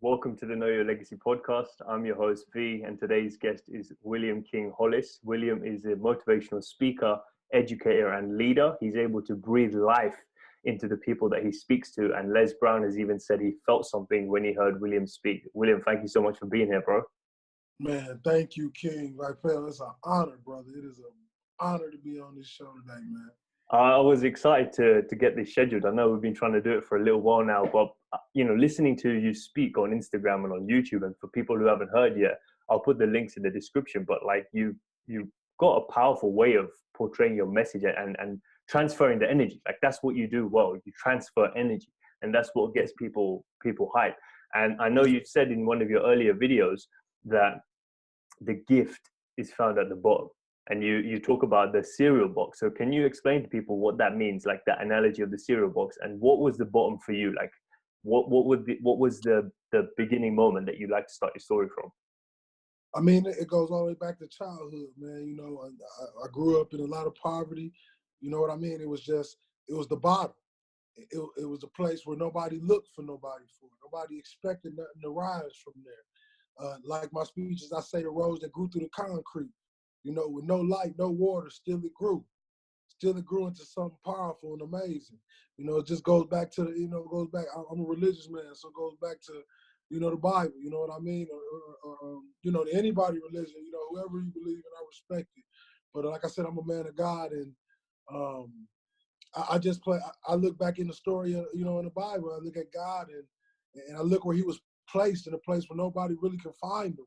Welcome to the Know Your Legacy podcast. I'm your host, V, and today's guest is William King Hollis. William is a motivational speaker, educator, and leader. He's able to breathe life into the people that he speaks to. And Les Brown has even said he felt something when he heard William speak. William, thank you so much for being here, bro. Man, thank you, King. Like, fam, it's an honor, brother. It is an honor to be on this show today, man. I was excited to get this scheduled. I know we've been trying to do it for a little while now, but listening to you speak on Instagram and on YouTube, and for people who haven't heard yet, I'll put the links in the description. But like you've got a powerful way of portraying your message and transferring the energy. Like that's what you do well. You transfer energy, and that's what gets people hyped. And I know you said in one of your earlier videos that the gift is found at the bottom. And you talk about the cereal box. So can you explain to people what that means, like that analogy of the cereal box, and what was the bottom for you? Like what was the beginning moment that you like to start your story from? I mean, it goes all the way back to childhood, man. You know, I grew up in a lot of poverty. You know what I mean? It was the bottom. It was a place where nobody looked for nobody for. Nobody expected nothing to rise from there. Like my speeches, I say the roads that grew through the concrete. You know, with no light, no water, still it grew. Still it grew into something powerful and amazing. You know, it just goes back to, I'm a religious man, so it goes back to, the Bible, you know what I mean? Or anybody religion, whoever you believe in, I respect it. But like I said, I'm a man of God, and I look back in the story, in the Bible, I look at God, and I look where he was placed, in a place where nobody really could find him.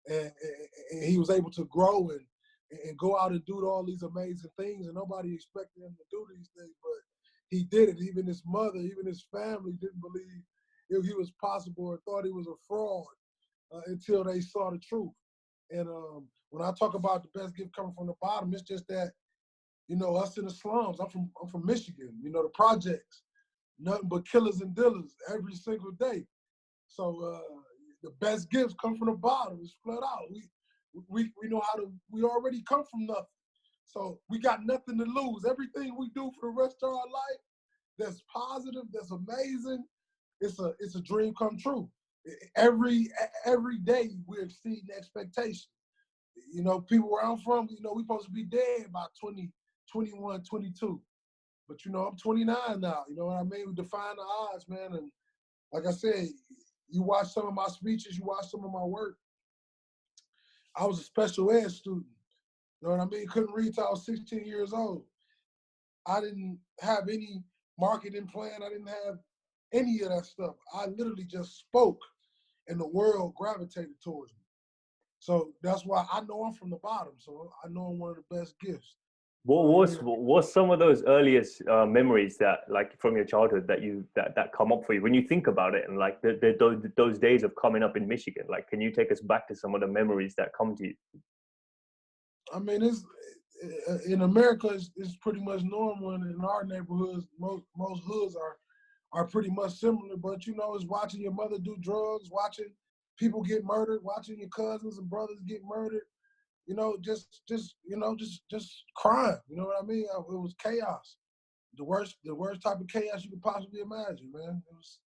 And he was able to grow and go out and do all these amazing things, and nobody expected him to do these things, but he did it. Even his mother, even his family didn't believe he was possible or thought he was a fraud until they saw the truth. And when I talk about the best gift coming from the bottom, it's just that, us in the slums. I'm from Michigan. The projects, nothing but killers and dealers every single day. So the best gifts come from the bottom. It's flat out. We know we already come from nothing. So we got nothing to lose. Everything we do for the rest of our life that's positive, that's amazing, it's a dream come true. Every day we're exceeding expectations. People where I'm from, we supposed to be dead by 20, 21, 22. But I'm 29 now. You know what I mean? We define the odds, man. And like I said, you watch some of my speeches, you watch some of my work. I was a special ed student. You know what I mean? Couldn't read till I was 16 years old. I didn't have any marketing plan. I didn't have any of that stuff. I literally just spoke, and the world gravitated towards me. So that's why I know I'm from the bottom. So I know I'm one of the best gifts. What's some of those earliest memories that, like, from your childhood that come up for you when you think about it, and like those days of coming up in Michigan? Like, can you take us back to some of the memories that come to you? I mean, it's in America, it's pretty much normal, and in our neighborhoods, most hoods are pretty much similar. But it's watching your mother do drugs, watching people get murdered, watching your cousins and brothers get murdered. Just crime. You know what I mean? It was chaos. The worst type of chaos you could possibly imagine, man. It was,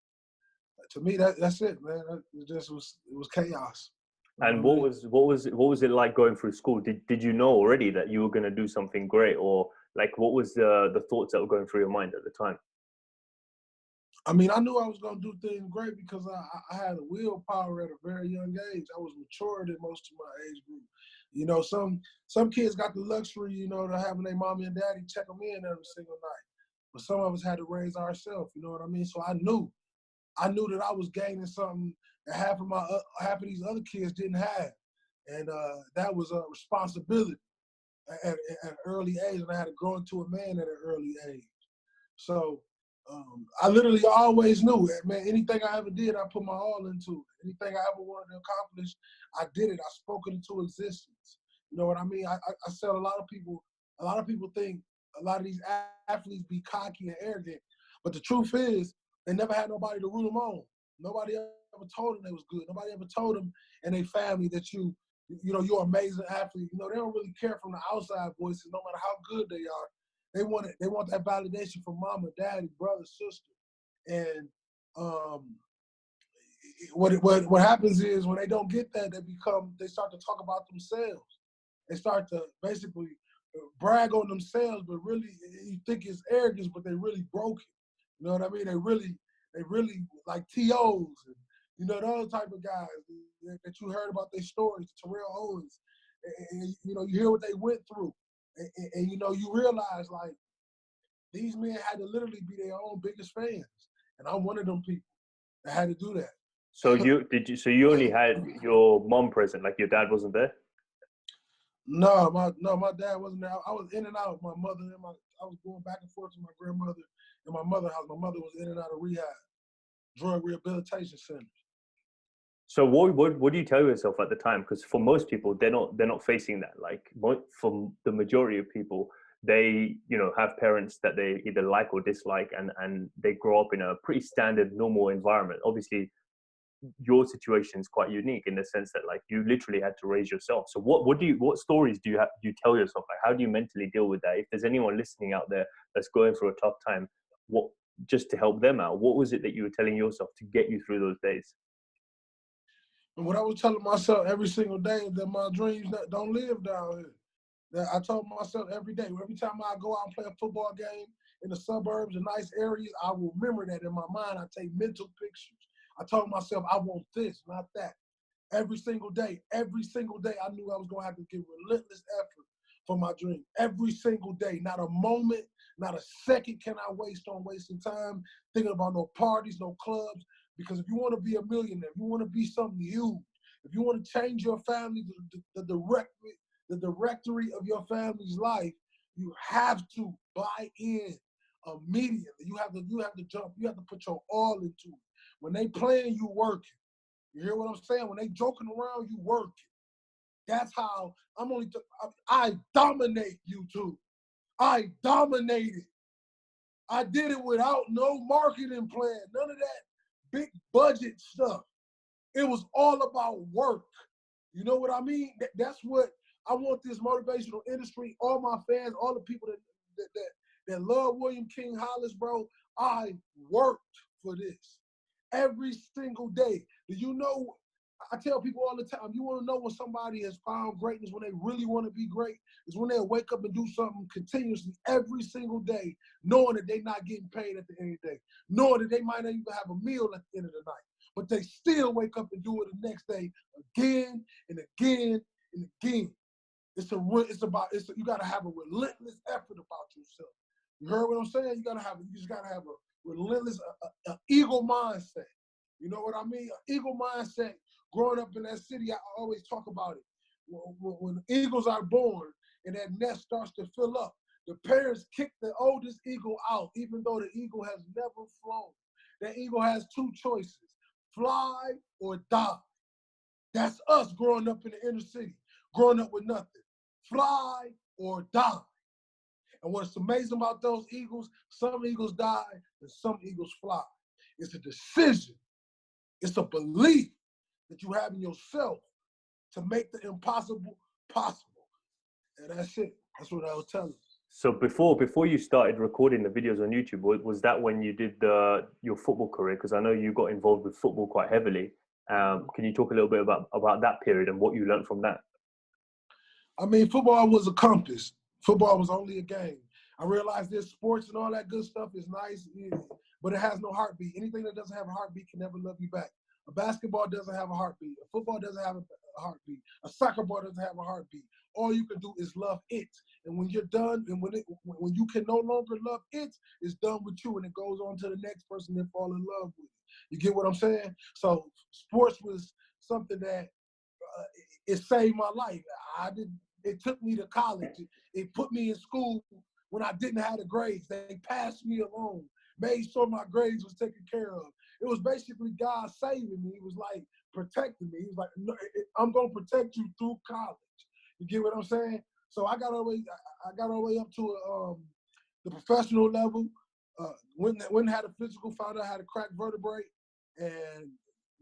to me, that's it, man. It was chaos. And what was it like going through school? Did you know already that you were going to do something great, or like what was the thoughts that were going through your mind at the time? I mean, I knew I was going to do things great because I had a willpower at a very young age. I was mature than most of my age group. Some kids got the luxury, to having their mommy and daddy check them in every single night. But some of us had to raise ourselves, you know what I mean? So I knew that I was gaining something that half of these other kids didn't have. And that was a responsibility at an early age, and I had to grow into a man at an early age. So I literally always knew, man, anything I ever did, I put my all into it. Anything I ever wanted to accomplish, I did it. I spoke it into existence. You know what I mean? I said a lot of people think a lot of these athletes be cocky and arrogant, but the truth is they never had nobody to root them on. Nobody ever told them they was good. Nobody ever told them and their family that you're an amazing athlete. They don't really care from the outside voices, no matter how good they are. They want that validation from mama, daddy, brother, sister. And what happens is when they don't get that, they start to talk about themselves. They start to basically brag on themselves, but really you think it's arrogance, but they really broken. You know what I mean? They really like TOs and those type of guys that you heard about their stories, Terrell Owens, and you hear what they went through, and you realize like these men had to literally be their own biggest fans, and I'm one of them people that had to do that. So you only had your mom present, like your dad wasn't there? No, my dad wasn't there. I was in and out. My mother and I was going back and forth to my grandmother and my mother's house. My mother was in and out of rehab, drug rehabilitation centers. So what do you tell yourself at the time? Because for most people, they're not facing that. Like for the majority of people, they have parents that they either like or dislike, and they grow up in a pretty standard normal environment. Obviously, your situation is quite unique in the sense that like you literally had to raise yourself. So what stories do you tell yourself? Like, how do you mentally deal with that? If there's anyone listening out there that's going through a tough time, just to help them out, what was it that you were telling yourself to get you through those days? And what I was telling myself every single day is that my dreams don't live down here. That I told myself every day, every time I go out and play a football game in the suburbs and nice areas, I will remember that in my mind. I take mental pictures. I told myself I want this, not that. Every single day, I knew I was going to have to give relentless effort for my dream. Every single day, not a moment, not a second can I waste on wasting time thinking about no parties, no clubs. Because if you want to be a millionaire, if you want to be something huge, if you want to change your family, the directory of your family's life, you have to buy in immediately. You have to jump. You have to put your all into it. When they playing, you working. You hear what I'm saying? When they joking around, you working. That's how I dominate YouTube. I dominated. I did it without no marketing plan, none of that big budget stuff. It was all about work. You know what I mean? That's what I want this motivational industry, all my fans, all the people that love William King Hollis, bro. I worked for this every single day. Do you know? I tell people all the time, you want to know when somebody has found greatness, when they really want to be great, is when they wake up and do something continuously every single day, knowing that they're not getting paid at the end of the day, knowing that they might not even have a meal at the end of the night, but they still wake up and do it the next day again and again and again. You got to have a relentless effort about yourself. You heard what I'm saying? You just got to have a relentless, eagle mindset. You know what I mean? An eagle mindset. Growing up in that city, I always talk about it. When eagles are born and that nest starts to fill up, the parents kick the oldest eagle out, even though the eagle has never flown. That eagle has two choices, fly or die. That's us growing up in the inner city, growing up with nothing. Fly or die. And what's amazing about those eagles, some eagles die and some eagles fly. It's a decision. It's a belief that you have in yourself to make the impossible possible. And that's it. That's what I was telling. So before you started recording the videos on YouTube, was that when you did your football career? Because I know you got involved with football quite heavily. Can you talk a little bit about that period and what you learned from that? I mean, football was a compass. Football was only a game. I realized this sports and all that good stuff is nice, but it has no heartbeat. Anything that doesn't have a heartbeat can never love you back. A basketball doesn't have a heartbeat. A football doesn't have a heartbeat. A soccer ball doesn't have a heartbeat. All you can do is love it. And when you're done, and when you can no longer love it, it's done with you, and it goes on to the next person that fall in love with it. You get what I'm saying? So sports was something that it saved my life. It took me to college. It put me in school when I didn't have the grades. They passed me along, made sure my grades was taken care of. It was basically God saving me. He was like protecting me. He was like, no, I'm gonna protect you through college. You get what I'm saying? So I got all the way up to the professional level. Went and had a physical, found out I had a cracked vertebrae, and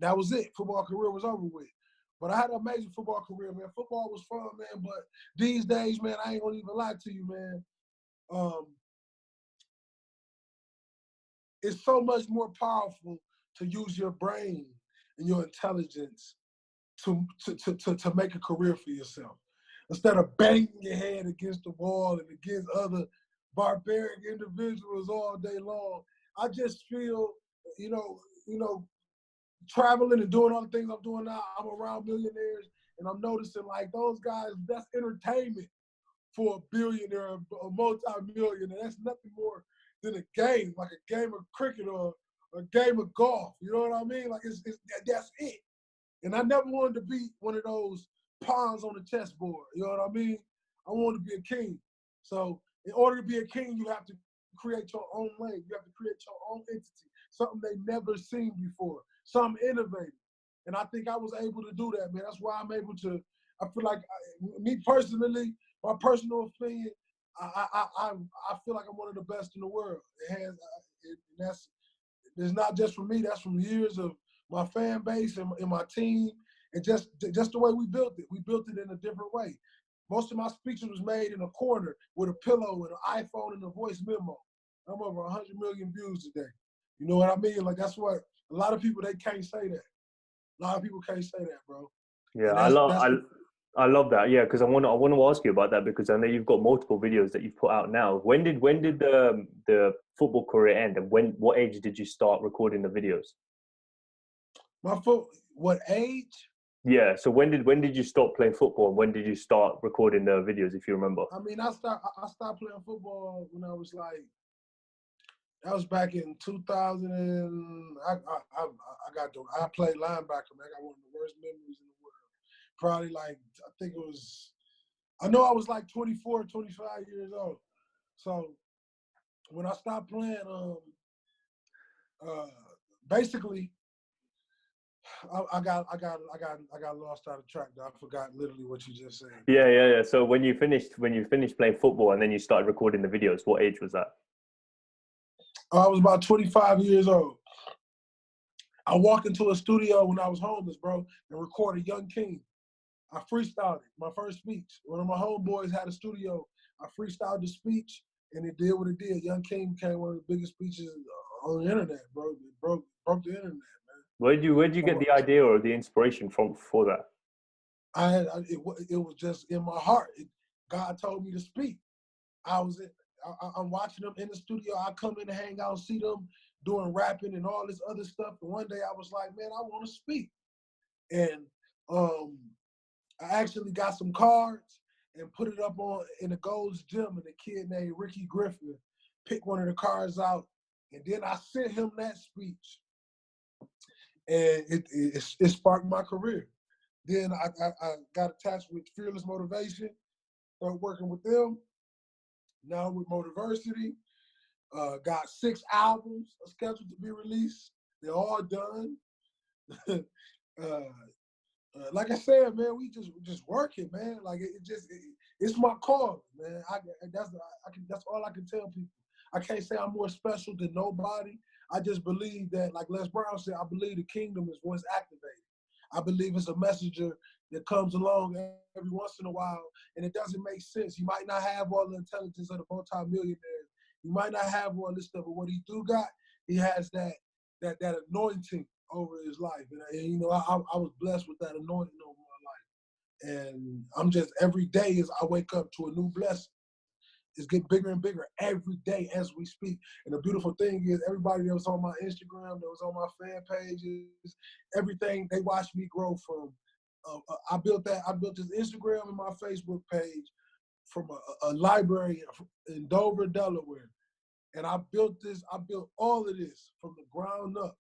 that was it. Football career was over with. But I had an amazing football career, man. Football was fun, man. But these days, man, I ain't gonna even lie to you, man. It's so much more powerful to use your brain and your intelligence to make a career for yourself. Instead of banging your head against the wall and against other barbaric individuals all day long, I just feel, you know, traveling and doing all the things I'm doing now, I'm around millionaires, and I'm noticing like those guys, that's entertainment for a billionaire, a multi-millionaire. That's nothing more than a game, like a game of cricket or a game of golf. You know what I mean? Like that's it. And I never wanted to be one of those pawns on the chessboard. You know what I mean? I wanted to be a king. So in order to be a king, you have to create your own lane. You have to create your own entity, something they never seen before, something innovative. And I think I was able to do that, man. That's why I'm able to. I feel like me personally, my personal opinion, I feel like I'm one of the best in the world. It's not just from me. That's from years of my fan base and my team, and just the way we built it. We built it in a different way. Most of my speeches was made in a corner with a pillow and an iPhone and a voice memo. I'm over 100 million views today. You know what I mean? Like that's what a lot of people, they can't say that. A lot of people can't say that, bro. Yeah, That's I love that. Yeah, because I want to ask you about that, because I know you've got multiple videos that you've put out now. When did the football career end, and what age did you start recording the videos? what age? Yeah, so when did you stop playing football, and when did you start recording the videos, if you remember? I mean, I stopped playing football when I was like, that was back in 2000, and I played linebacker, man. I got one of the worst memories in the world. Probably like, I know I was like 24, 25 years old. So when I stopped playing, basically, I got lost out of track. I forgot literally what you just said. Yeah. So when you finished playing football and then you started recording the videos, what age was that? I was about 25 years old. I walked into a studio when I was homeless, bro, and recorded Young King. I freestyled it, my first speech. One of my homeboys had a studio. I freestyled the speech, and it did what it did. Young King became one of the biggest speeches on the internet, bro. It broke the internet, man. Where'd you get the idea or the inspiration from for that? It was just in my heart. God told me to speak. I'm watching them in the studio. I come in to hang out, see them doing rapping and all this other stuff. And one day I was like, man, I want to speak. And I actually got some cards and put it up in the Gold's Gym, and a kid named Ricky Griffin picked one of the cards out. And then I sent him that speech. And it sparked my career. Then I got attached with Fearless Motivation, started working with them. Now with Motiversity, got 6 albums scheduled to be released. They're all done. Like I said, man, we just working, man. Like it's my call, man. That's all I can tell people. I can't say I'm more special than nobody. I just believe that, like Les Brown said, I believe the kingdom is voice activated. I believe it's a messenger that comes along every once in a while, and it doesn't make sense. You might not have all the intelligence of the multi-millionaire. You might not have all this stuff, but what he do got, he has that anointing over his life. And you know, I was blessed with that anointing over my life. And I'm just, every day as I wake up to a new blessing. It's getting bigger and bigger every day as we speak. And the beautiful thing is, everybody that was on my Instagram, that was on my fan pages, everything, they watched me grow from. I built this Instagram and my Facebook page from a library in Dover, Delaware. And I built all of this from the ground up.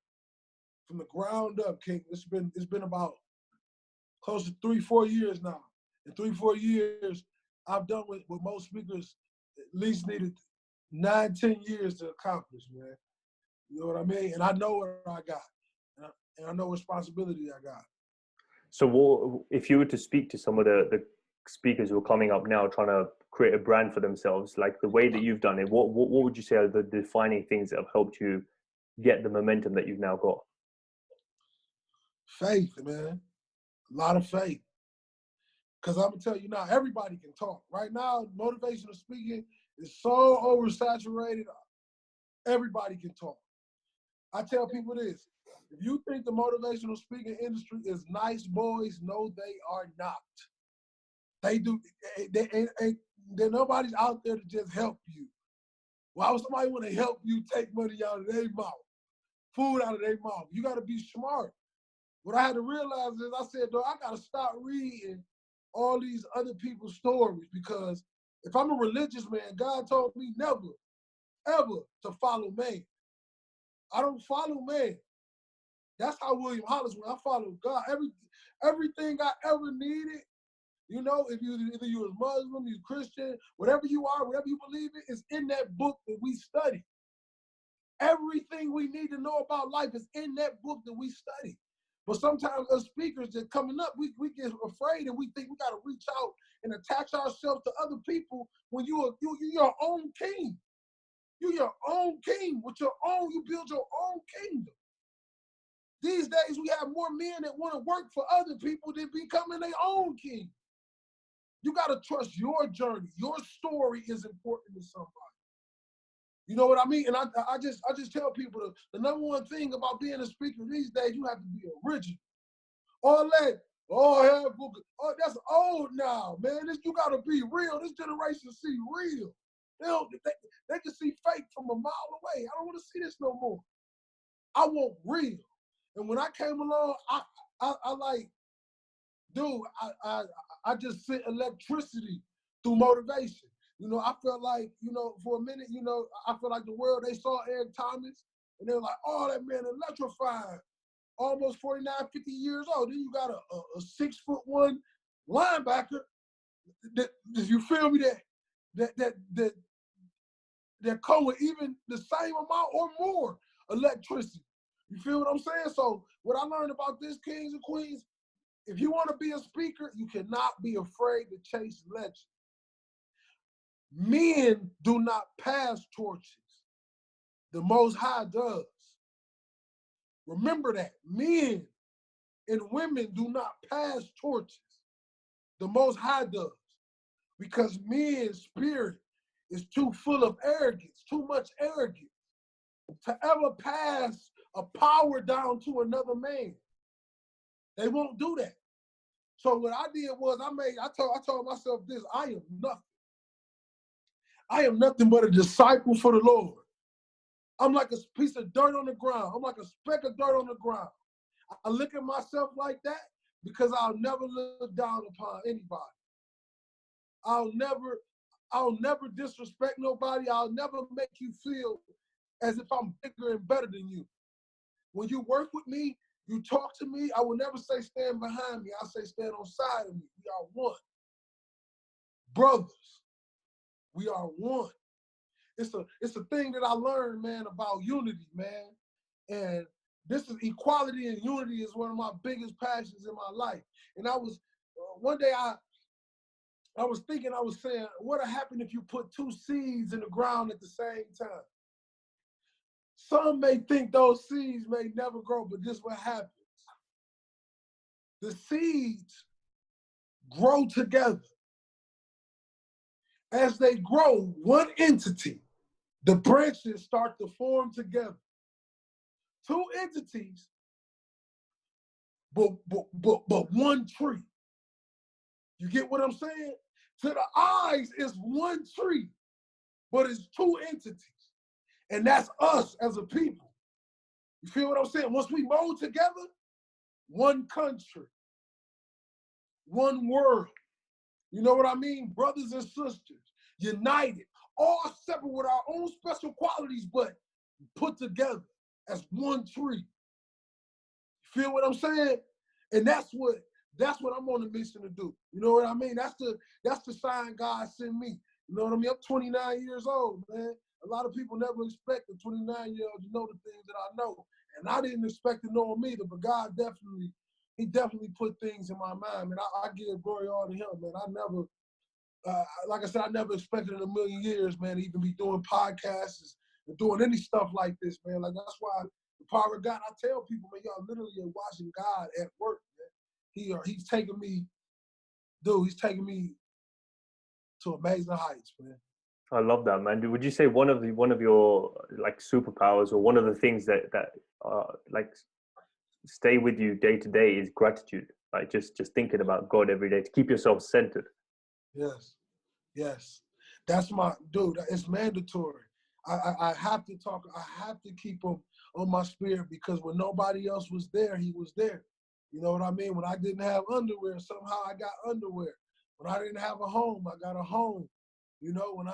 From the ground up, King. It's been about close to 3-4 years now. In 3-4 years, I've done what most speakers at least needed 9-10 years to accomplish, man. You know what I mean? And I know what I got. And I know what responsibility I got. So if you were to speak to some of the speakers who are coming up now trying to create a brand for themselves, like the way that you've done it, what would you say are the defining things that have helped you get the momentum that you've now got? Faith, man. A lot of faith. Because I'm going to tell you now, everybody can talk. Right now, motivational speaking is so oversaturated. Everybody can talk. I tell people this. If you think the motivational speaking industry is nice boys, no, they are not. They do. Nobody's out there to just help you. Why would somebody want to help you take money out of their mouth, food out of their mouth? You got to be smart. What I had to realize is I said, though, I got to stop reading all these other people's stories, because if I'm a religious man, God told me never, ever to follow man. I don't follow man. That's how William Hollis went. I follow God. Everything I ever needed, you know, if you either you was Muslim, you Christian, whatever you are, whatever you believe in, is in that book that we study. Everything we need to know about life is in that book that we study. But sometimes as speakers that coming up, we get afraid and we think we got to reach out and attach ourselves to other people when you're your own king. You're your own king. With your own, you build your own kingdom. These days, we have more men that want to work for other people than becoming their own king. You got to trust your journey. Your story is important to somebody. You know what I mean? And I just tell people the number one thing about being a speaker these days, you have to be original. All that, that's old now, man. You got to be real. This generation see real. They can see fake from a mile away. I don't want to see this no more. I want real. And when I came along, I like, dude, I just sent electricity through motivation. You know, I felt like, you know, for a minute, you know, I felt like the world, they saw Eric Thomas, and they were like, oh, that man electrifying, almost 49, 50 years old. Then you got a 6'1" linebacker that you feel me, that come with even the same amount or more electricity. You feel what I'm saying? So what I learned about this, kings and queens, if you want to be a speaker, you cannot be afraid to chase legends. Men do not pass torches. The Most High does. Remember that. Men and women do not pass torches. The Most High does. Because men's spirit is too full of arrogance, too much arrogance, to ever pass a power down to another man. They won't do that. So what I did was I told myself this: I am nothing. I am nothing but a disciple for the Lord. I'm like a piece of dirt on the ground. I'm like a speck of dirt on the ground. I look at myself like that because I'll never look down upon anybody. I'll never disrespect nobody. I'll never make you feel as if I'm bigger and better than you. When you work with me, you talk to me, I will never say stand behind me. I'll say stand on side of me. We are one. Brothers, we are one. It's a thing that I learned, man, about unity, man. And this is equality and unity is one of my biggest passions in my life. And I was, one day I was thinking, I was saying, what would happen if you put two seeds in the ground at the same time? Some may think those seeds may never grow, but this is what happens. The seeds grow together. As they grow, one entity, the branches start to form together. Two entities, but one tree. You get what I'm saying? To the eyes, it's one tree, but it's two entities. And that's us as a people. You feel what I'm saying? Once we mold together, one country, one world. You know what I mean? Brothers and sisters, united, all separate with our own special qualities, but put together as one tree. You feel what I'm saying? And that's what I'm on a mission to do. You know what I mean? That's the sign God sent me. You know what I mean? I'm 29 years old, man. A lot of people never expect a 29-year-old to know the things that I know. And I didn't expect to know them either, but God definitely put things in my mind, man. I give glory all to him, man. I never, like I said, I never expected in a million years, man, to even be doing podcasts and doing any stuff like this, man. Like, that's why the power of God, I tell people, man, y'all literally are watching God at work, man. He's taking me, dude, he's taking me to amazing heights, man. I love that, man. Would you say one of your like superpowers, or one of the things that like stay with you day to day is gratitude? Like just thinking about God every day to keep yourself centered. Yes, yes. That's my dude. It's mandatory. I have to talk. I have to keep him on my spirit, because when nobody else was there, he was there. You know what I mean? When I didn't have underwear, somehow I got underwear. When I didn't have a home, I got a home. You know, when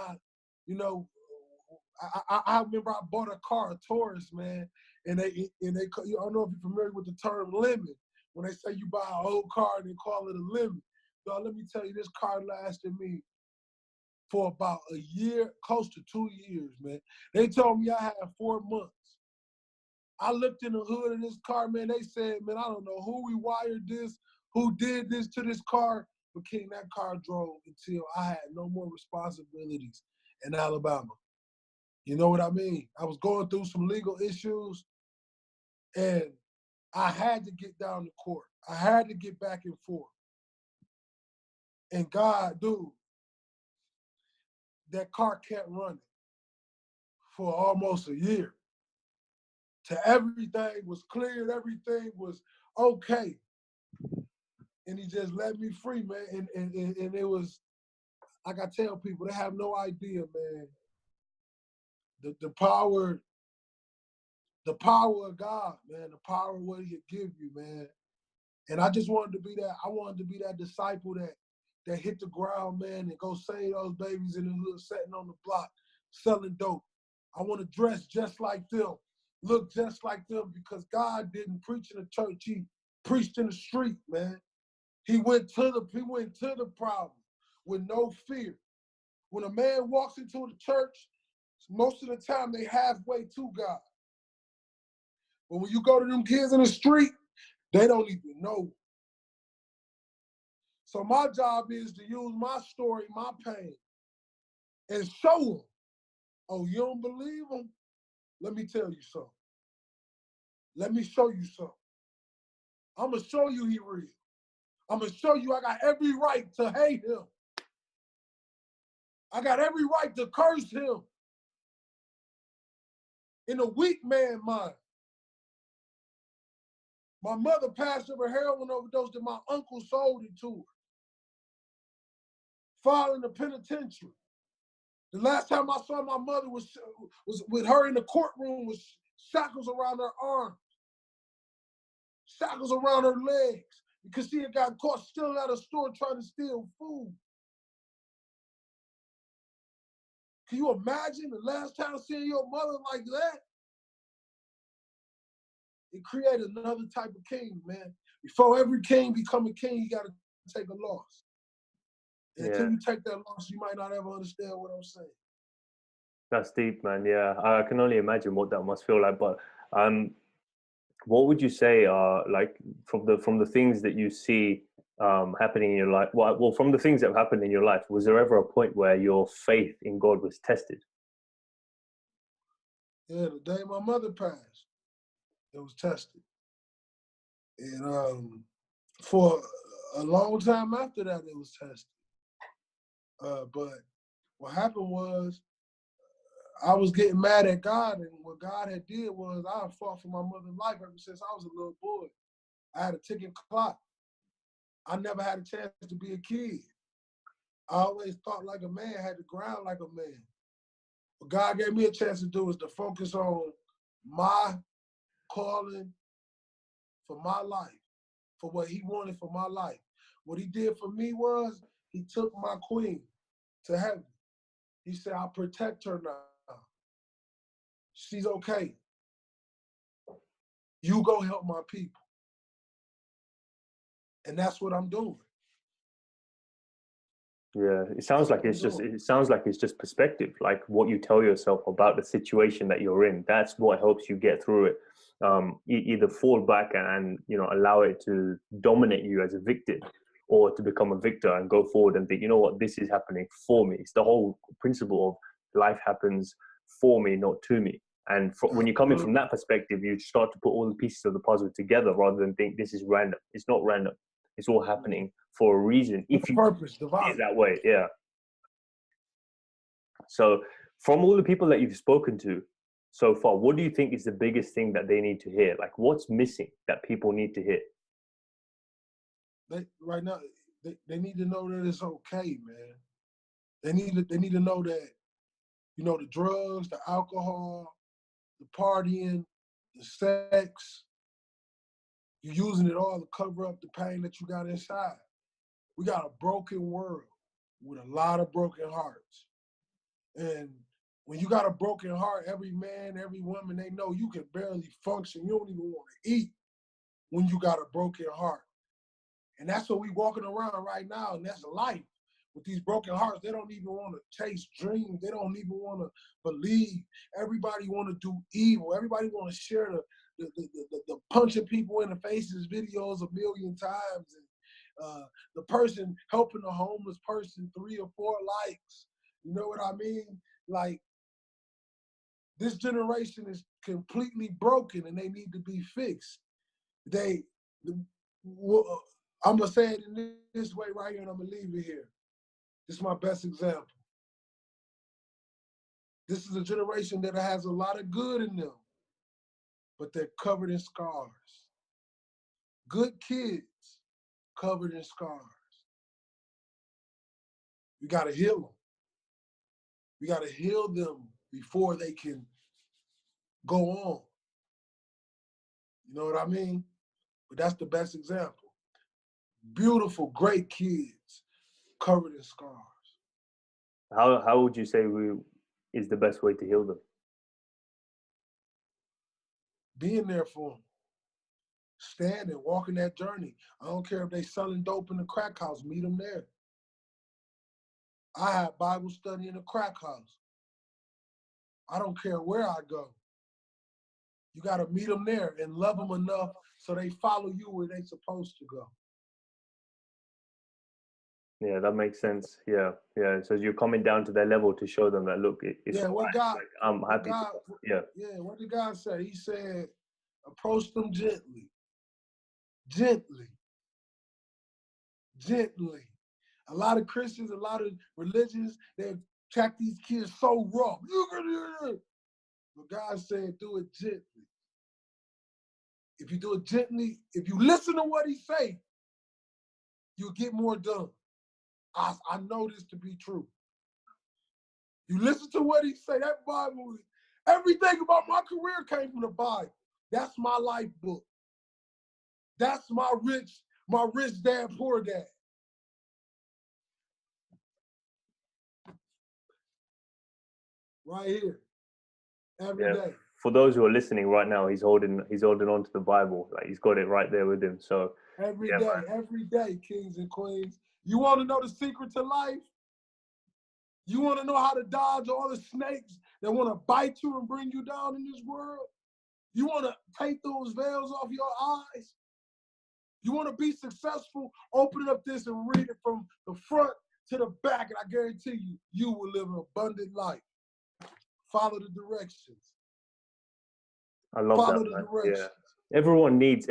you know, I remember I bought a car, a Taurus, man, and they, I don't know if you're familiar with the term lemon. When they say you buy an old car and they call it a lemon. So let me tell you, this car lasted me for about a year, close to 2 years, man. They told me I had 4 months. I looked in the hood of this car, man. They said, man, I don't know who rewired this, who did this to this car, but King, that car drove until I had no more responsibilities in Alabama. You know what I mean? I was going through some legal issues, and I had to get down to court. I had to get back and forth. And God, dude, that car kept running for almost a year. Till everything was cleared, everything was okay. And he just let me free, man. And it was, like I tell people, they have no idea, man. The power of God, man, the power of what he'll give you, man. And I just wanted to be that, I wanted to be that disciple that hit the ground, man, and go save those babies in the hood, sitting on the block, selling dope. I want to dress just like them, look just like them, because God didn't preach in the church. He preached in the street, man. He went to the problem with no fear. When a man walks into the church, most of the time they halfway to God. But when you go to them kids in the street, they don't even know. So my job is to use my story, my pain, and show them. Oh, you don't believe them? Let me tell you something. Let me show you something. I'm going to show you he real. I'm going to show you I got every right to hate him. I got every right to curse him. In a weak man mind. My mother passed of a heroin overdose that my uncle sold it to her. Filed in the penitentiary. The last time I saw my mother was with her in the courtroom with shackles around her arms, shackles around her legs, because she had gotten caught stealing out of a store trying to steal food. Can you imagine the last time seeing your mother like that? It created another type of king, man. Before every king become a king, you got to take a loss. And until you take that loss, you might not ever understand what I'm saying. That's deep, man. Yeah, I can only imagine what that must feel like. But what would you say are like from the things that you see happening in your life? Well, from the things that have happened in your life, was there ever a point where your faith in God was tested? Yeah, the day my mother passed, it was tested. And for a long time after that, it was tested. But what happened was, I was getting mad at God, and what God had did was I fought for my mother's life ever since I was a little boy. I had a ticking clock. I never had a chance to be a kid. I always thought like a man, had to ground like a man. What God gave me a chance to do was to focus on my calling for my life, for what he wanted for my life. What he did for me was he took my queen to heaven. He said, I'll protect her now. She's okay. You go help my people. And that's what I'm doing. Yeah, it sounds like it's just perspective, like what you tell yourself about the situation that you're in. That's what helps you get through it. Either fall back and allow it to dominate you as a victim, or to become a victor and go forward and think, you know what, this is happening for me. It's the whole principle of life happens for me, not to me. And when you come in from that perspective, you start to put all the pieces of the puzzle together rather than think this is random. It's not random. It's all happening for a reason. If you purpose, see divine. it that way, yeah. So from all the people that you've spoken to so far, what do you think is the biggest thing that they need to hear? Like, what's missing that people need to hear? Right now, they need to know that it's okay, man. They need to know that, you know, the drugs, the alcohol, the partying, the sex, you're using it all to cover up the pain that you got inside. We got a broken world with a lot of broken hearts. And when you got a broken heart, every man, every woman, they know you can barely function. You don't even want to eat when you got a broken heart. And that's what we walking around right now, and that's life. With these broken hearts, they don't even want to chase dreams. They don't even want to believe. Everybody want to do evil. Everybody want to share the punching people in the faces videos a million times. And the person helping the homeless person 3 or 4 likes. You know what I mean? Like, this generation is completely broken and they need to be fixed. I'm going to say it in this way right here, and I'm going to leave it here. This is my best example. This is a generation that has a lot of good in them, but they're covered in scars. Good kids covered in scars. We got to heal them. We got to heal them before they can go on. You know what I mean? But that's the best example. Beautiful, great kids covered in scars. How would you say is the best way to heal them? Being there for them. Standing, walking that journey. I don't care if they selling dope in the crack house, meet them there. I have Bible study in the crack house. I don't care where I go. You got to meet them there and love them enough so they follow you where they supposed to go. Yeah, that makes sense. Yeah, yeah. So you're coming down to their level to show them that, look, it's all right. God, like, I'm happy. What did God say? He said, approach them gently. Gently. Gently. A lot of Christians, a lot of religions, they attack these kids so rough. But God said, do it gently. If you do it gently, if you listen to what he say, you'll get more done. I know this to be true. You listen to what he say, that Bible, everything about my career came from the Bible. That's my life book. That's my rich dad, poor dad. Right here. Every day. For those who are listening right now, he's holding on to the Bible. Like, he's got it right there with him. So every day, kings and queens. You want to know the secret to life? You want to know how to dodge all the snakes that want to bite you and bring you down in this world? You want to take those veils off your eyes? You want to be successful? Open up this and read it from the front to the back, and I guarantee you, you will live an abundant life. Follow the directions. I love that, man. Yeah. Everyone needs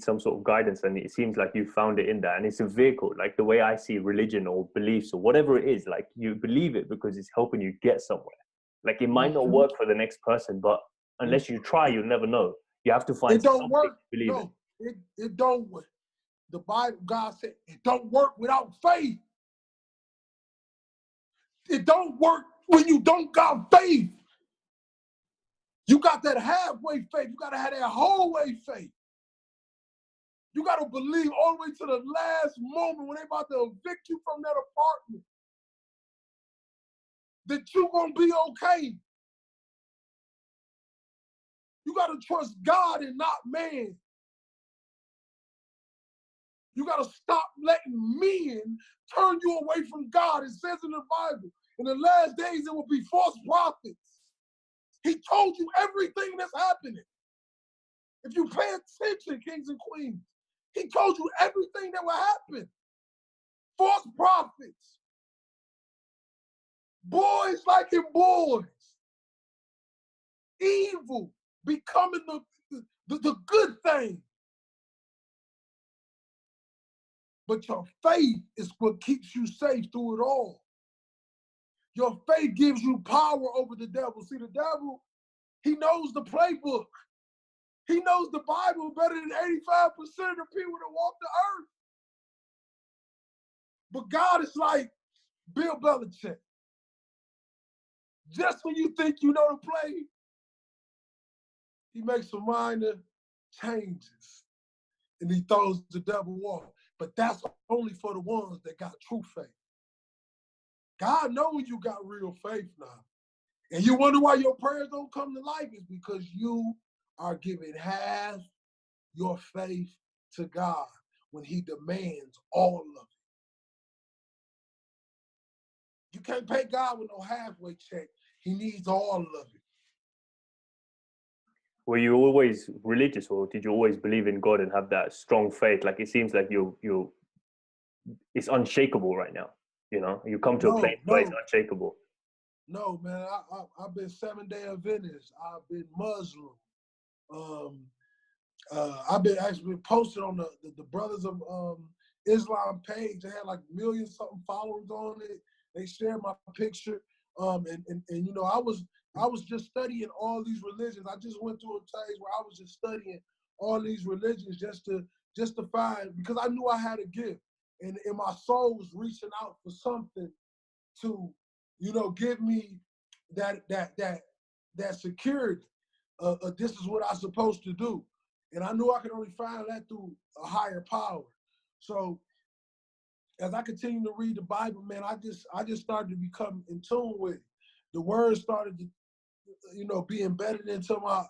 some sort of guidance, and it seems like you found it in that. And it's a vehicle, like the way I see religion or beliefs or whatever it is, like you believe it because it's helping you get somewhere. Like, it might not work for the next person, but unless you try, you'll never know. You have to find something to believe in. It don't work. The Bible, God said, it don't work without faith. It don't work when you don't got faith. You got that halfway faith. You got to have that whole way faith. You got to believe all the way to the last moment when they about to evict you from that apartment that you're going to be okay. You got to trust God and not man. You got to stop letting men turn you away from God. It says in the Bible, in the last days there will be false prophets. He told you everything that's happening. If you pay attention, kings and queens, he told you everything that will happen. False prophets. Boys liking boys. Evil becoming the good thing. But your faith is what keeps you safe through it all. Your faith gives you power over the devil. See, the devil, he knows the playbook. He knows the Bible better than 85% of the people that walk the earth. But God is like Bill Belichick. Just when you think you know the play, he makes some minor changes and he throws the devil off. But that's only for the ones that got true faith. God knows you got real faith now. And you wonder why your prayers don't come to life is because you are giving half your faith to God when he demands all of it. You can't pay God with no halfway check. He needs all of it. Were you always religious, or did you always believe in God and have that strong faith? Like, it seems like it's unshakable right now. You know, you come to a place where it's unshakable. No, man. I've been Seventh-day Adventist. I've been Muslim. I've been actually posted on the Brothers of Islam page. They had like a million something followers on it. They shared my picture. And you know, I was just studying all these religions. I just went through a phase where I was just studying all these religions just to find, because I knew I had a gift. And my soul was reaching out for something to, you know, give me that security. This is what I'm supposed to do. And I knew I could only find that through a higher power. So as I continued to read the Bible, man, I just started to become in tune with it. The words started to, you know, be embedded into my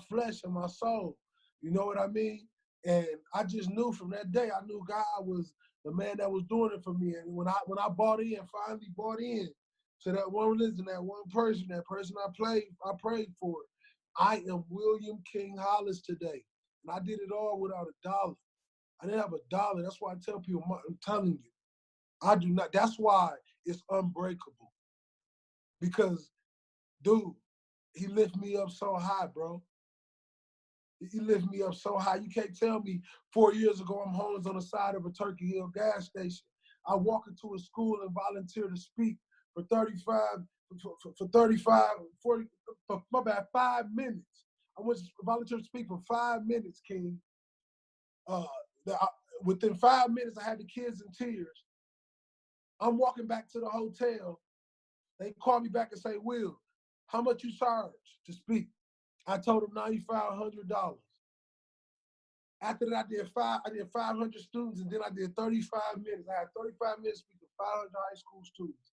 flesh and my soul. You know what I mean? And I just knew from that day, I knew God was the man that was doing it for me. And when I finally bought in to that one religion, that one person, I prayed for. I am William King Hollis today. And I did it all without a dollar. I didn't have a dollar. That's why I tell people, I'm telling you, I do not. That's why it's unbreakable. Because, dude, he lifted me up so high, bro. He lifted me up so high. You can't tell me 4 years ago I'm homeless on the side of a Turkey Hill gas station. I walk into a school and volunteer to speak for 5 minutes. I went to volunteer to speak for 5 minutes, King. Within 5 minutes, I had the kids in tears. I'm walking back to the hotel. They call me back and say, Will, how much you charge to speak? I told them $9,500. After that, I did 500 students, and then I did 35 minutes. I had 35 minutes speaking to 500 high school students.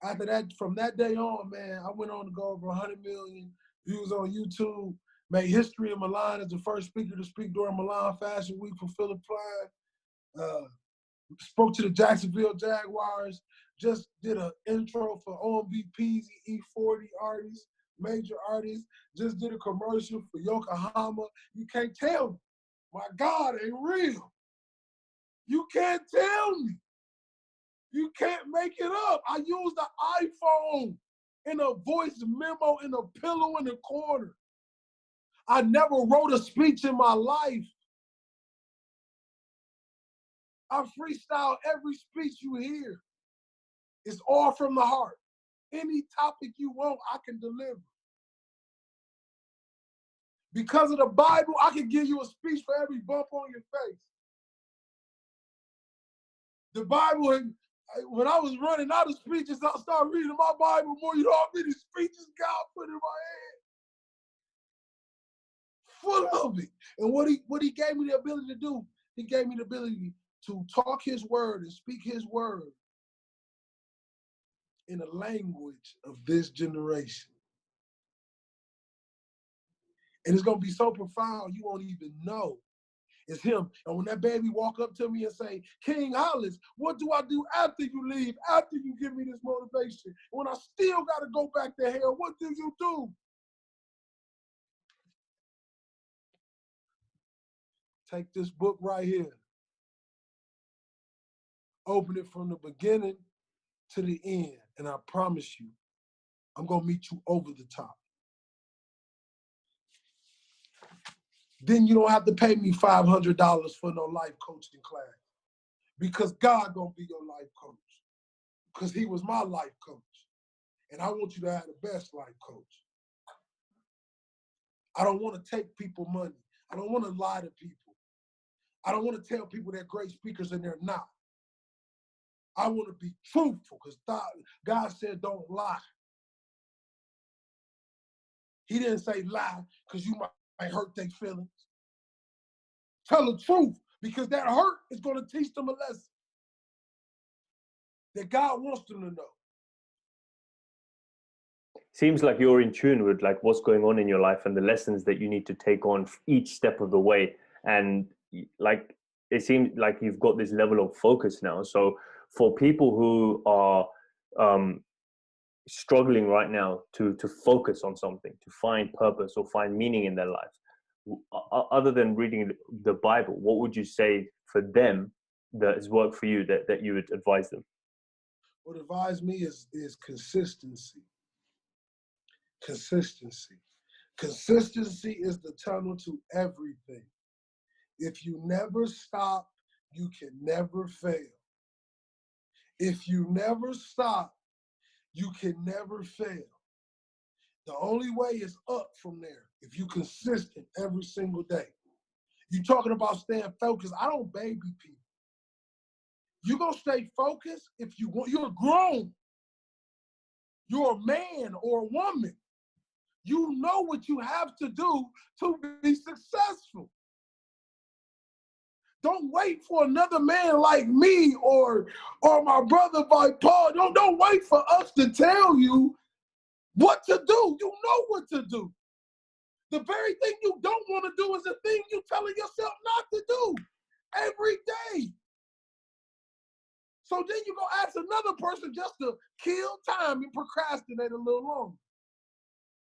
After that, from that day on, man, I went on to go over 100 million views on YouTube, made history in Milan as the first speaker to speak during Milan Fashion Week for Philip Klein. Spoke to the Jacksonville Jaguars, just did an intro for OMVPs, E40 artists, major artists, just did a commercial for Yokohama. You can't tell me. My God ain't real. You can't tell me. You can't make it up. I used the iPhone in a voice memo in a pillow in the corner. I never wrote a speech in my life. I freestyle every speech you hear. It's all from the heart. Any topic you want, I can deliver. Because of the Bible, I can give you a speech for every bump on your face. The Bible, when I was running out of speeches, I started reading my Bible more. You know how many speeches God put in my head? Full of it. And what he gave me the ability to do, he gave me the ability to talk his word and speak his word in the language of this generation. And it's going to be so profound, you won't even know it's him. And when that baby walk up to me and say, King Hollis, what do I do after you leave, after you give me this motivation? When I still got to go back to hell, what do you do? Take this book right here. Open it from the beginning to the end. And I promise you, I'm going to meet you over the top. Then you don't have to pay me $500 for no life coaching class. Because God going to be your life coach. Because he was my life coach. And I want you to have the best life, coach. I don't want to take people money. I don't want to lie to people. I don't want to tell people they're great speakers and they're not. I want to be truthful because God said don't lie. He didn't say lie because you might hurt their feelings. Tell the truth because that hurt is going to teach them a lesson that God wants them to know. Seems like you're in tune with like what's going on in your life and the lessons that you need to take on each step of the way. And like, it seems like you've got this level of focus now. So for people who are struggling right now to focus on something, to find purpose or find meaning in their life, other than reading the Bible, what would you say for them that has worked for you that you would advise them? What advise me is consistency. Consistency. Consistency is the tunnel to everything. If you never stop, you can never fail. If you never stop, you can never fail. The only way is up from there if you're consistent every single day. You're talking about staying focused. I don't baby people. You're going to stay focused if you want. You're grown. You're a man or a woman. You know what you have to do to be successful. Don't wait for another man like me or my brother by Paul. Don't wait for us to tell you what to do. You know what to do. The very thing you don't want to do is the thing you're telling yourself not to do every day. So then you go ask another person just to kill time and procrastinate a little longer.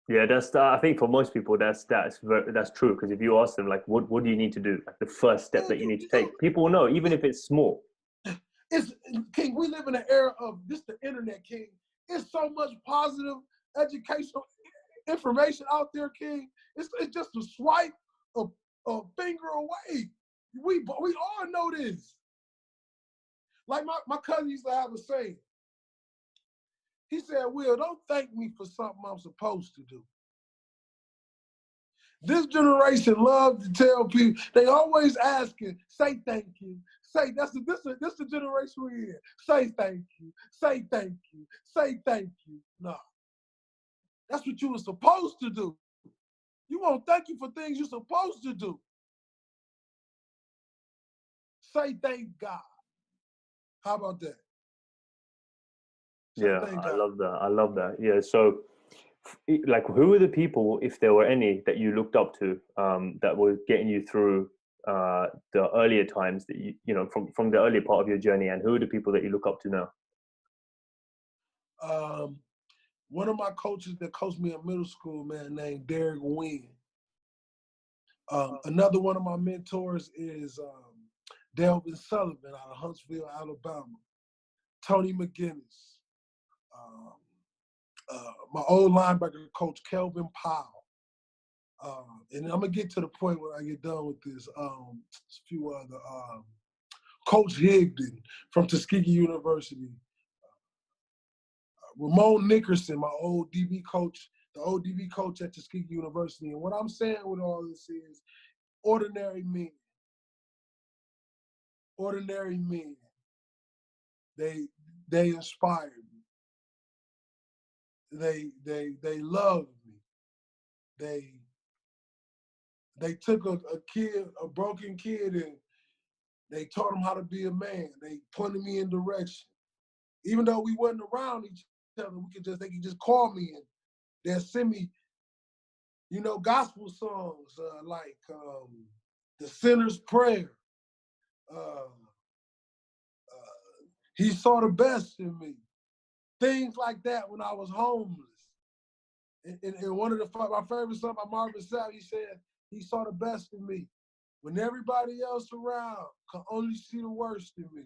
Yeah, I think for most people that's true, because if you ask them like what do you need to do, like the first step that you need to take, people will know, even if it's small. It's King, we live in an era of just the internet, King. It's so much positive educational information out there, King. It's just a swipe a finger away. We all know this. Like my cousin used to have a saying. He said, Will, don't thank me for something I'm supposed to do. This generation loves to tell people, they always asking, say thank you. Say, this the generation we're in. Say thank you, say thank you, say thank you. No. That's what you were supposed to do. You won't thank you for things you're supposed to do. Say thank God. How about that? Say thank God. I love that. Yeah. So like, who were the people, if there were any, that you looked up to that were getting you through the earlier times that you know from the earlier part of your journey, and who are the people that you look up to now? One of my coaches that coached me in middle school, man, named Derek Wynn. Another one of my mentors is Delvin Sullivan out of Huntsville, Alabama. Tony McGinnis. My old linebacker coach, Kelvin Powell. And I'm going to get to the point where I get done with this. A few other. Coach Higdon from Tuskegee University. Ramon Nickerson, my old DB coach, the old DB coach at Tuskegee University. And what I'm saying with all this is ordinary men. Ordinary men. They inspired me. They loved me. They took a kid, a broken kid, and they taught him how to be a man. They pointed me in direction. Even though we wasn't around each other, they could just call me and they'll send me, gospel songs like The Sinner's Prayer. He saw the best in me. Things like that when I was homeless. And one of my favorite songs by Marvin Sapp, he said, he saw the best in me. When everybody else around could only see the worst in me.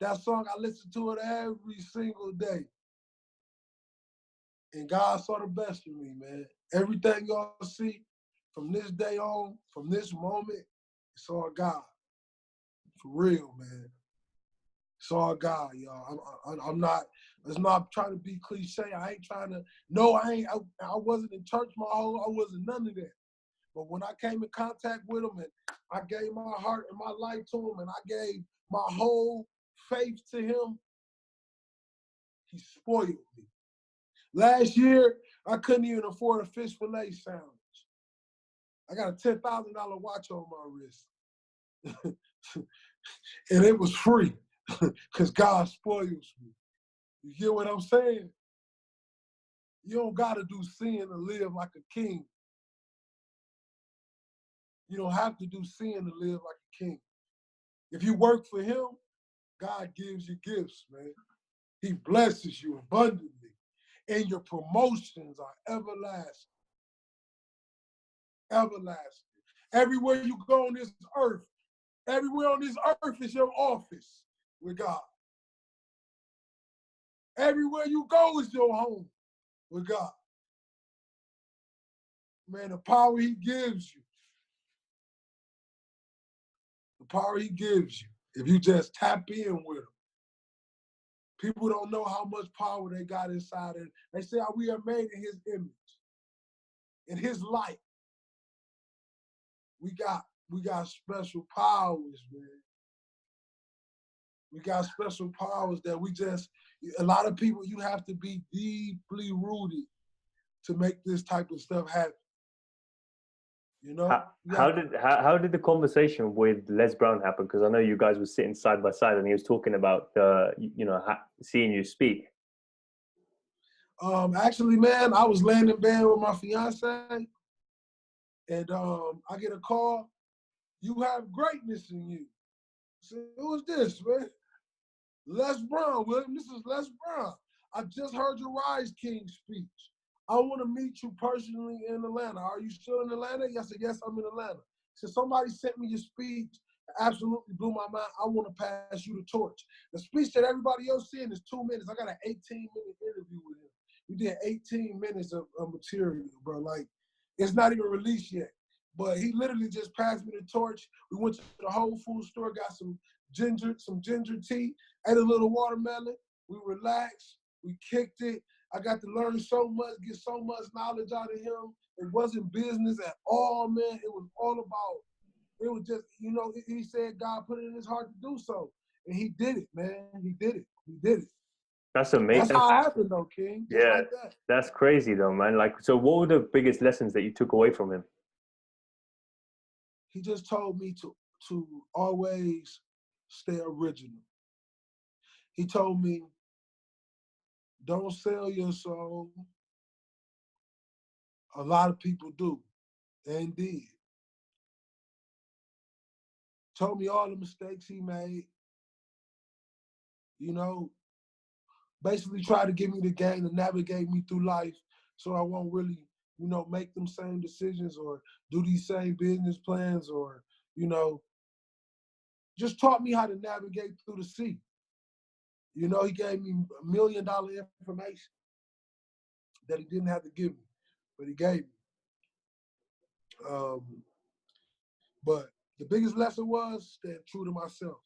That song, I listen to it every single day. And God saw the best in me, man. Everything y'all see from this day on, from this moment, it's all God. For real, man. It's all God, y'all. I'm not It's not trying to be cliche. I ain't trying to, no, I wasn't in church I wasn't none of that. But when I came in contact with him and I gave my heart and my life to him and I gave my whole faith to him, he spoiled me. Last year, I couldn't even afford a fish fillet sandwich. I got a $10,000 watch on my wrist. And it was free because God spoils me. You get what I'm saying? You don't got to do sin to live like a king. You don't have to do sin to live like a king. If you work for him, God gives you gifts, man. He blesses you abundantly. And your promotions are everlasting. Everlasting. Everywhere you go on this earth, everywhere on this earth is your office with God. Everywhere you go is your home with God. Man, the power he gives you. The power he gives you. If you just tap in with him. People don't know how much power they got inside it. They say we are made in his image. In his light. We got special powers, man. We got special powers that a lot of people, you have to be deeply rooted to make this type of stuff happen. You know? How did the conversation with Les Brown happen? Because I know you guys were sitting side by side and he was talking about, seeing you speak. Actually, man, I was laying in bed with my fiance and I get a call. You have greatness in you. I said, who is this, man? Les Brown, William. This is Les Brown. I just heard your Rise King speech. I want to meet you personally in Atlanta. Are you still in Atlanta? I said, yes, I'm in Atlanta. He said, somebody sent me your speech. It absolutely blew my mind. I want to pass you the torch. The speech that everybody else seeing is 2 minutes. I got an 18-minute interview with him. We did 18 minutes of material, bro. Like, it's not even released yet. But he literally just passed me the torch. We went to the Whole Foods store, got some ginger tea, ate a little watermelon. We relaxed. We kicked it. I got to learn so much, get so much knowledge out of him. It wasn't business at all, man. It was all about, it was just, he said God put it in his heart to do so. And he did it, man. He did it. He did it. That's amazing. That's how it happened, though, King. Just like that. That's crazy, though, man. Like, so what were the biggest lessons that you took away from him? He just told me to always stay original. He told me, don't sell your soul. A lot of people do and did. Told me all the mistakes he made. Basically tried to give me the game to navigate me through life so I won't really, make them same decisions or do these same business plans or, just taught me how to navigate through the sea. He gave me $1 million information that he didn't have to give me, but he gave me. But the biggest lesson was staying true to myself.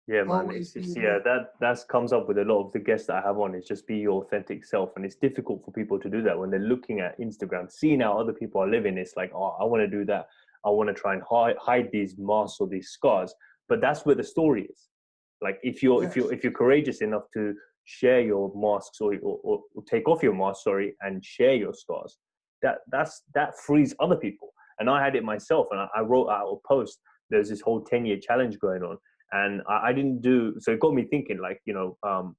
Yeah, man. That comes up with a lot of the guests that I have on. Is just be your authentic self, and it's difficult for people to do that when they're looking at Instagram, seeing how other people are living. It's like, oh, I want to do that. I want to try and hide these masks or these scars. But that's where the story is. Like if you're courageous enough to share your masks or take off your mask, and share your scars, that frees other people. And I had it myself, and I wrote out a post. There's this whole 10-year challenge going on. And I didn't do, so it got me thinking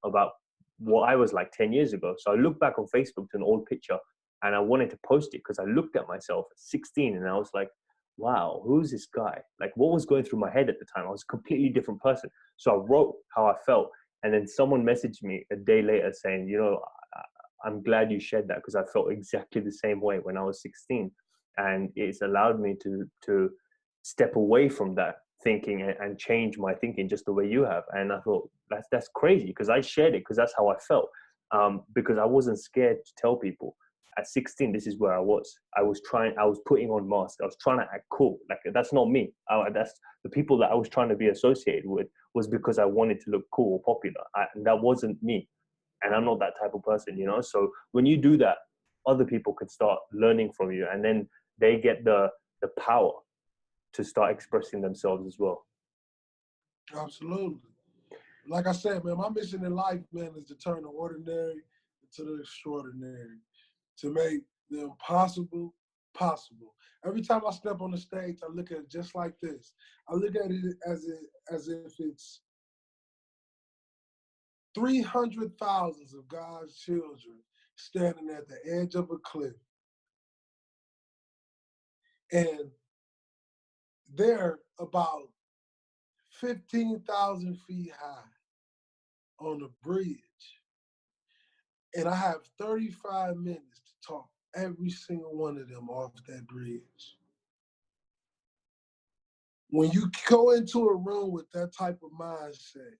about what I was like 10 years ago. So I looked back on Facebook to an old picture and I wanted to post it because I looked at myself at 16 and I was like, wow, who's this guy? Like what was going through my head at the time? I was a completely different person. So I wrote how I felt. And then someone messaged me a day later saying, I'm glad you shared that because I felt exactly the same way when I was 16. And it's allowed me to step away from that thinking and change my thinking just the way you have. And I thought that's crazy because I shared it because that's how I felt, because I wasn't scared to tell people. At 16, this is where I was putting on masks. I was trying to act cool. Like that's not me. That's the people that I was trying to be associated with was because I wanted to look cool or popular, and that wasn't me. and I'm not that type of person, you know? So when you do that, other people can start learning from you, and then they get the power to start expressing themselves as well. Absolutely. Like I said, man, my mission in life, man, is to turn the ordinary into the extraordinary, to make the impossible possible. Every time I step on the stage, I look at it just like this. I look at it as if it's 300,000 of God's children standing at the edge of a cliff. And they're about 15,000 feet high on the bridge. And I have 35 minutes to talk every single one of them off that bridge. When you go into a room with that type of mindset,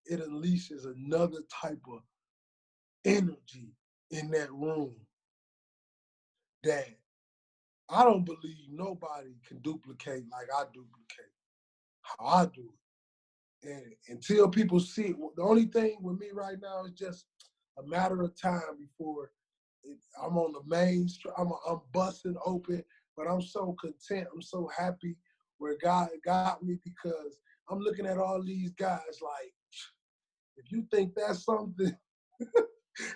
it unleashes another type of energy in that room that I don't believe nobody can duplicate like I duplicate, how I do it. And until people see it, the only thing with me right now is just a matter of time before I'm on the main street. I'm busting open, but I'm so content. I'm so happy where God got me, because I'm looking at all these guys like, if you think that's something,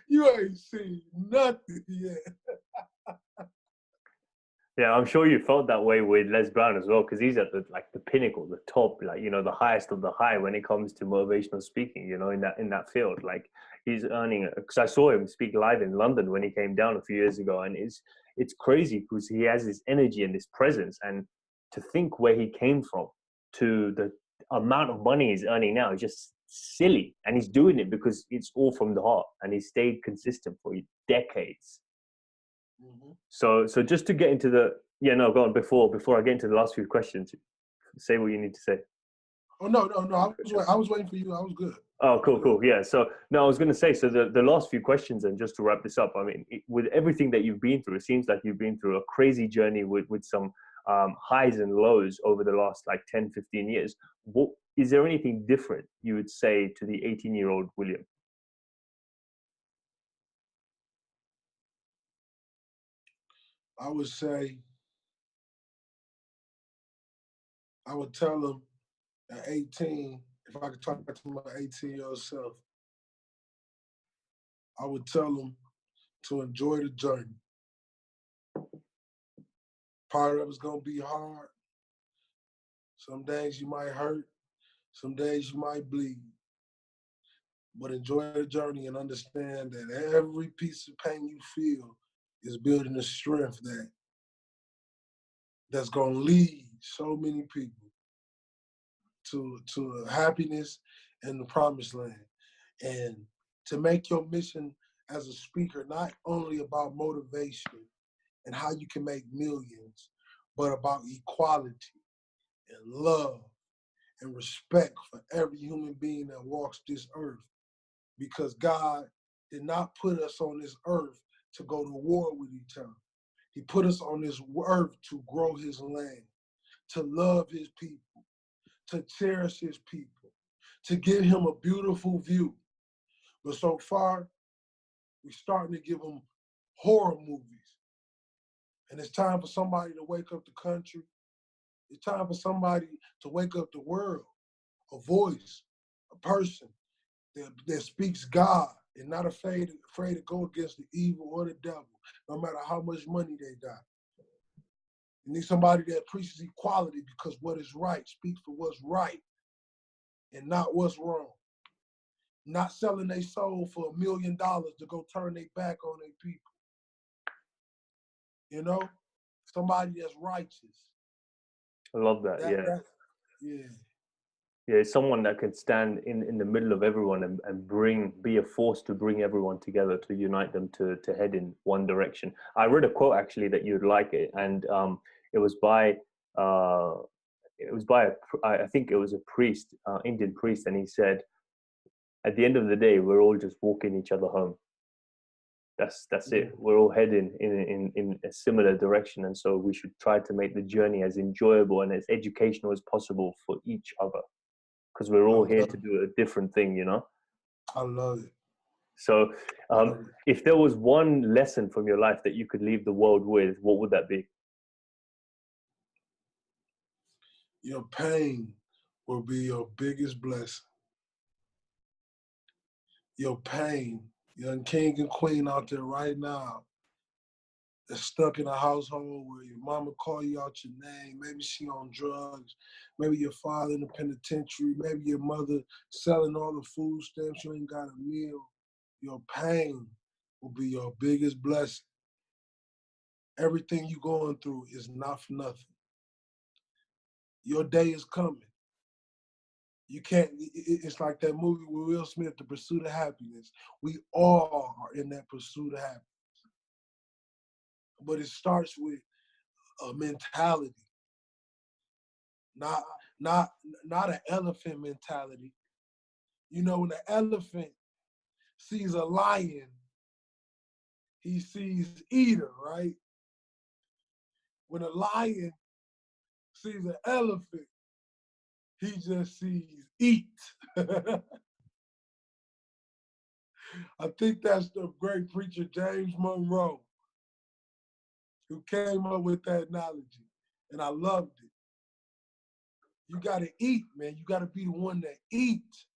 you ain't seen nothing yet. Yeah, I'm sure you felt that way with Les Brown as well, because he's at the pinnacle, the top, like, you know, the highest of the high when it comes to motivational speaking, you know, in that field. Like, he's earning, because I saw him speak live in London when he came down a few years ago, and it's crazy because he has this energy and this presence, and to think where he came from to the amount of money he's earning now is just silly, and he's doing it because it's all from the heart, and he stayed consistent for decades. Mm-hmm. So just to get into the go on before I get into the last few questions, say what you need to say. Oh no! I was waiting for you. I was good. Oh, cool. Yeah. So no, I was going to say, so the last few questions, and just to wrap this up, I mean, with everything that you've been through, it seems like you've been through a crazy journey with some highs and lows over the last like 10, 15 years. What is there anything different you would say to the 18-year-old William? I would say, I would tell him at 18, if I could talk to my 18-year-old self, I would tell him to enjoy the journey. Part of it's gonna be hard. Some days you might hurt, some days you might bleed. But enjoy the journey and understand that every piece of pain you feel is building a strength that's gonna lead so many people to happiness and the promised land. And to make your mission as a speaker not only about motivation and how you can make millions, but about equality and love and respect for every human being that walks this earth. Because God did not put us on this earth to go to war with each other. He put us on this earth to grow his land, to love his people, to cherish his people, to give him a beautiful view. But so far, we're starting to give them horror movies. And it's time for somebody to wake up the country. It's time for somebody to wake up the world, a voice, a person that speaks God and not afraid to go against the evil or the devil, no matter how much money they got. You need somebody that preaches equality, because what is right speaks for what's right and not what's wrong. Not selling their soul for $1 million to go turn their back on their people. You know, somebody that's righteous. I love that. Yeah. Yeah, someone that can stand in the middle of everyone and be a force to bring everyone together, to unite them to head in one direction. I read a quote actually that you'd like it, and it was by I think it was a priest, Indian priest, and he said, at the end of the day, we're all just walking each other home. That's it. We're all heading in a similar direction, and so we should try to make the journey as enjoyable and as educational as possible for each other, because we're all here to do a different thing, you know? I love it. So if there was one lesson from your life that you could leave the world with, what would that be? Your pain will be your biggest blessing. Your pain, young king and queen out there right now, that's stuck in a household where your mama call you out your name, maybe she on drugs, maybe your father in the penitentiary, maybe your mother selling all the food stamps, you ain't got a meal. Your pain will be your biggest blessing. Everything you going through is not for nothing. Your day is coming. You can't, it's like that movie with Will Smith, The Pursuit of Happiness. We all are in that pursuit of happiness. But it starts with a mentality, not an elephant mentality. You know, when an elephant sees a lion, he sees eater, right? When a lion sees an elephant, he just sees eat. I think that's the great preacher James Monroe who came up with that analogy, and I loved it. You got to eat, man. You got to be the one that eats.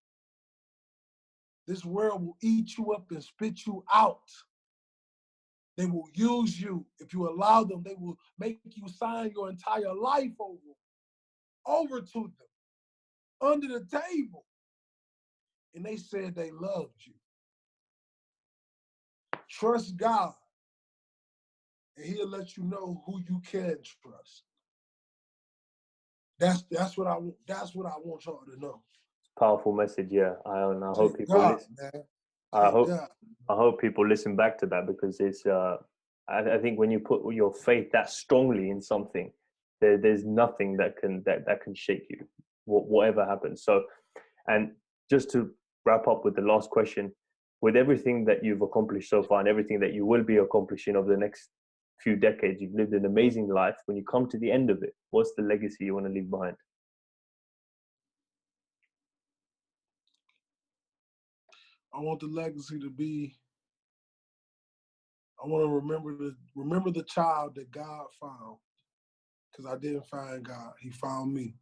This world will eat you up and spit you out. They will use you. If you allow them, they will make you sign your entire life over to them, under the table. And they said they loved you. Trust God, and he'll let you know who you can trust. That's what I want y'all to know. Powerful message, yeah. I hope people God, listen. man. I hope people listen back to that, because it's I think when you put your faith that strongly in something, there's nothing that can shake you, whatever happens. So, and just to wrap up with the last question, with everything that you've accomplished so far and everything that you will be accomplishing over the next few decades, you've lived an amazing life. When you come to the end of it, what's the legacy you want to leave behind? I want the legacy to be, I want to remember the child that God found, because I didn't find God. He found me.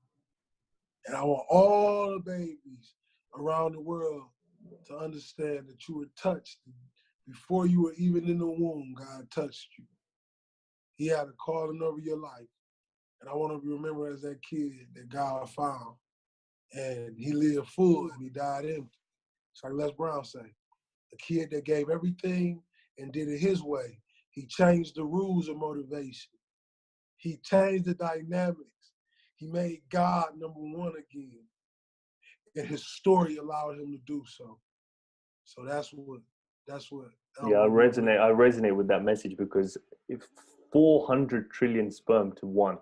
And I want all the babies around the world to understand that you were touched. Before you were even in the womb, God touched you. He had a calling over your life. And I want to be remembered as that kid that God found. And he lived full and he died empty. It's like Les Brown say, a kid that gave everything and did it his way. He changed the rules of motivation. He changed the dynamics. He made God number one again. And his story allowed him to do so. So that's what. Yeah, I resonate with that message, because if 400 trillion sperm to one,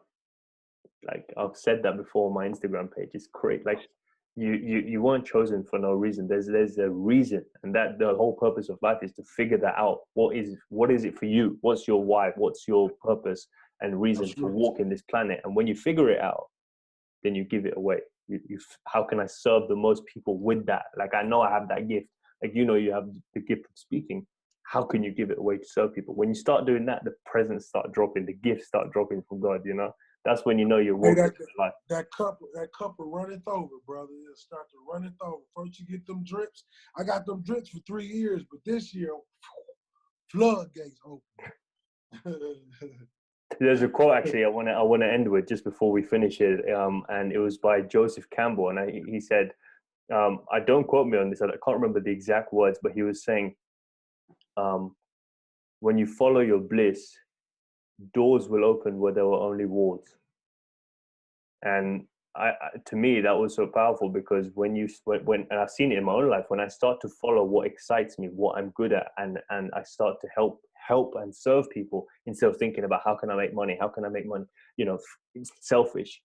like I've said that before on my Instagram page, it's great. Like you weren't chosen for no reason. There's a reason, and that the whole purpose of life is to figure that out. What is it for you? What's your why? What's your purpose and reason to walk in this planet? And when you figure it out, then you give it away. How can I serve the most people with that? Like, I know I have that gift. Like, you know, you have the gift of speaking. How can you give it away to serve people? When you start doing that, the presents start dropping, the gifts start dropping from God, you know? That's when you know you're walking in life. That cup will runneth over, brother. It'll start to runneth over. First you get them drips. I got them drips for 3 years, but this year, floodgates open. There's a quote actually I want to end with just before we finish it, and it was by Joseph Campbell, and he said, I don't quote me on this, I can't remember the exact words, but he was saying, when you follow your bliss, doors will open where there were only walls. And to me, that was so powerful, because when and I've seen it in my own life, when I start to follow what excites me, what I'm good at, and I start to help and serve people instead of thinking about how can I make money, you know, it's selfish.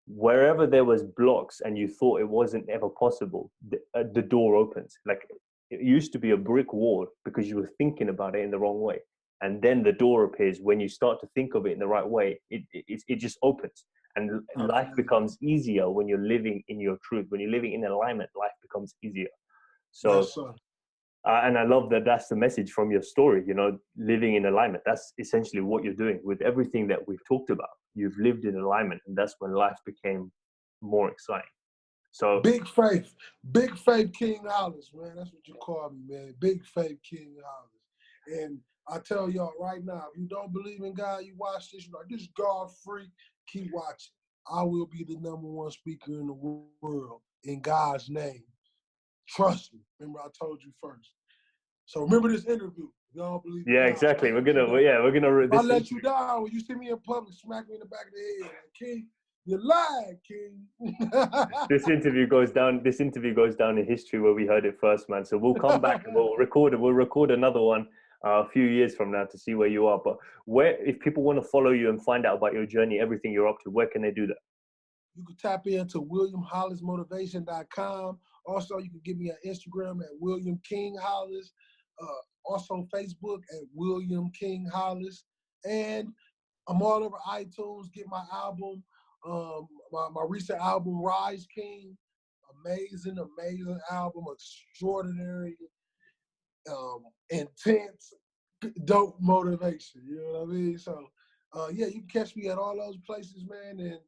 Wherever there was blocks and you thought it wasn't ever possible, the door opens. Like, it used to be a brick wall because you were thinking about it in the wrong way, and then the door appears when you start to think of it in the right way. It just opens, and life becomes easier when you're living in your truth. When you're living in alignment, life becomes easier. So And I love that that's the message from your story, you know, living in alignment. That's essentially what you're doing with everything that we've talked about. You've lived in alignment, and that's when life became more exciting. So Big faith King Hollis, man. That's what you call me, man. Big faith King Hollis. And I tell y'all right now, if you don't believe in God, you watch this, you're like, this God freak, keep watching. I will be the #1 speaker in the world in God's name. Trust me. Remember, I told you first. So remember this interview. You don't believe in yeah, God. exactly. We're gonna. If I let you down, when you see me in public, smack me in the back of the head. Like, King, you lied, King. This interview goes down. This interview goes down in history where we heard it first, man. So we'll come back and we'll record it. We'll record another one a few years from now to see where you are. But where, if people want to follow you and find out about your journey, everything you're up to, where can they do that? You can tap into WilliamHollisMotivation.com. Also, you can get me on Instagram at William King Hollis. Also, Facebook at William King Hollis. And I'm all over iTunes. Get my album, my recent album, Rise King. Amazing album, extraordinary, intense, dope motivation. You know what I mean? So, yeah, you can catch me at all those places, man. And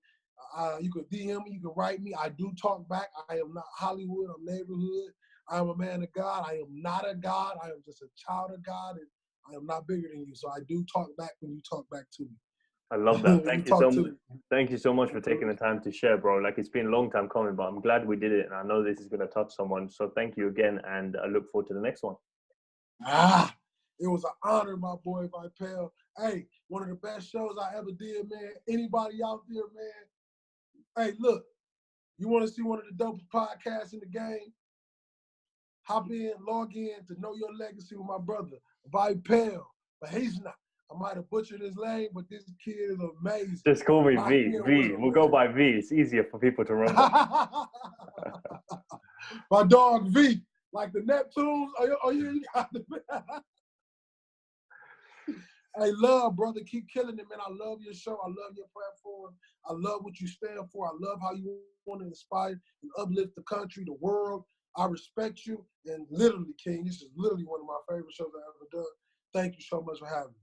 you can DM me, you can write me. I do talk back. I am not Hollywood, I'm neighborhood. I am a man of God. I am not a God. I am just a child of God, and I am not bigger than you. So I do talk back when you talk back to me. I love that. When you Thank you talk so to much. me. Thank you so much for taking the time to share, bro. Like, it's been a long time coming, but I'm glad we did it, and I know this is going to touch someone. So thank you again, and I look forward to the next one. It was an honor, my boy Vipel. Hey, one of the best shows I ever did, man. Anybody out there, man? Hey, look, you want to see one of the dopest podcasts in the game? Hop in, log in to Know Your Legacy with my brother, Vipel. But he's not. I might have butchered his name, but this kid is amazing. Just call me Lock V. in V. with him, We'll go by V. It's easier for people to remember. My dog V. Like the Neptunes. You got the Hey, love, brother. Keep killing it, man. I love your show. I love your platform. I love what you stand for. I love how you want to inspire and uplift the country, the world. I respect you. And literally, King, this is literally one of my favorite shows I've ever done. Thank you so much for having me.